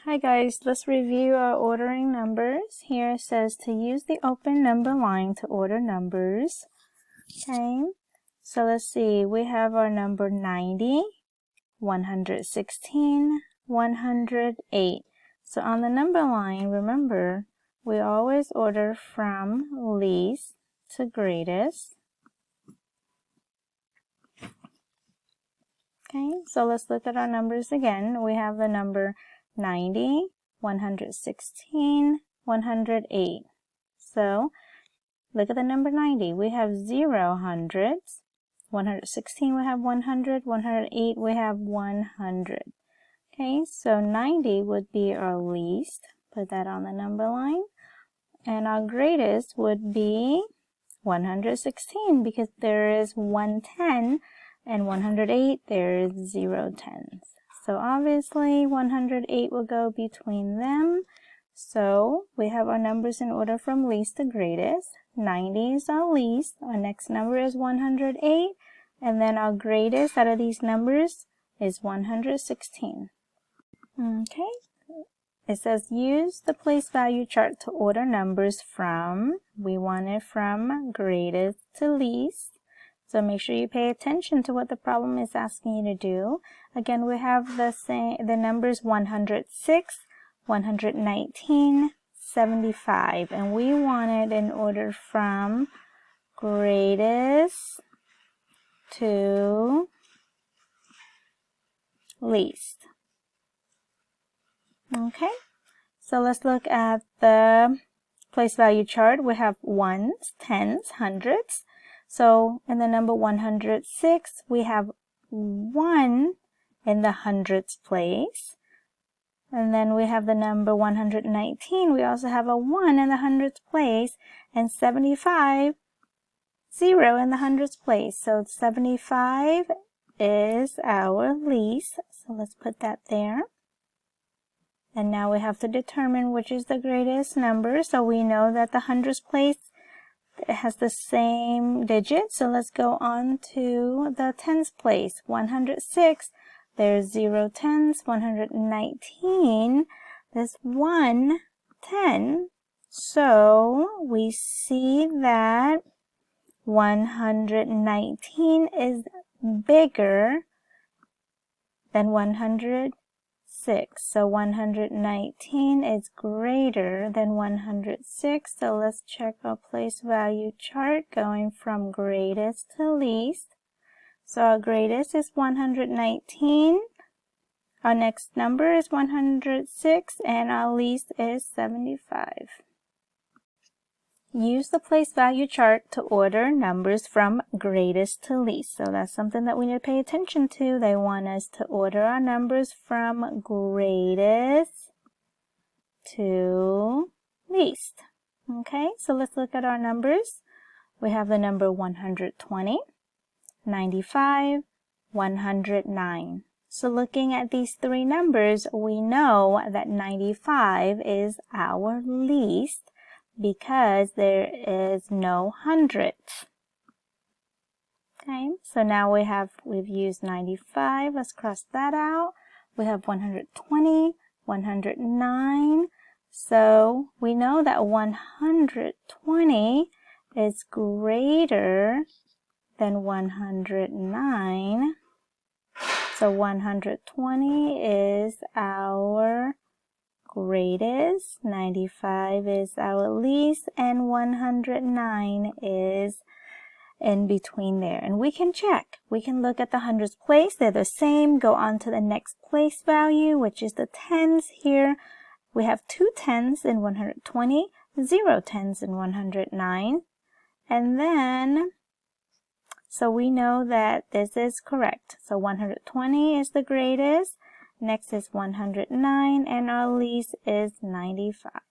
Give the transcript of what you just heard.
Hi guys, let's review our ordering numbers. Here it says to use the open number line to order numbers. Okay, so let's see, we have our number 90, 116, 108. So on the number line, remember, we always order from least to greatest. Okay, so let's look at our numbers again. We have the number 90, 116, 108. So look at the number 90. We have 0 hundreds. 116 we have 100. 108 we have 100. Okay, so 90 would be our least. Put that on the number line. And our greatest would be 116 because there is 110 and 108 there is 0 tens. So obviously 108 will go between them. So we have our numbers in order from least to greatest. 90 is our least. Our next number is 108. And then our greatest out of these numbers is 116. Okay. It says use the place value chart to order numbers from. We want it from greatest to least. So make sure you pay attention to what the problem is asking you to do. Again, we have the numbers 106, 119, 75, and we want it in order from greatest to least. Okay, so let's look at the place value chart. We have ones, tens, hundreds. So in the number 106, we have 1 in the hundreds place. And then we have the number 119. We also have a 1 in the hundreds place. And 75, 0 in the hundreds place. So 75 is our least. So let's put that there. And now we have to determine which is the greatest number. So we know that the hundreds place, it has the same digit. So let's go on to the tens place. 106, there's 0 tens. 119, there's 1 10. So we see that 119 is bigger than 106. So 119 is greater than 106. So let's check our place value chart going from greatest to least. So our greatest is 119. Our next number is 106 and our least is 75. Use the place value chart to order numbers from greatest to least. So that's something that we need to pay attention to. They want us to order our numbers from greatest to least. Okay, so let's look at our numbers. We have the number 120, 95, 109. So looking at these three numbers, we know that 95 is our least, because there is no hundredths. Okay, so now we've used 95. Let's cross that out. We have 120, 109. So we know that 120 is greater than 109. So 120 is our greatest, 95 is our least, and 109 is in between there. And we can check. We can look at the hundreds place. They're the same. Go on to the next place value, which is the tens here. We have 2 tens in 120, 0 tens in 109. And then, so we know that this is correct. So 120 is the greatest. Next is 109, and our least is 95.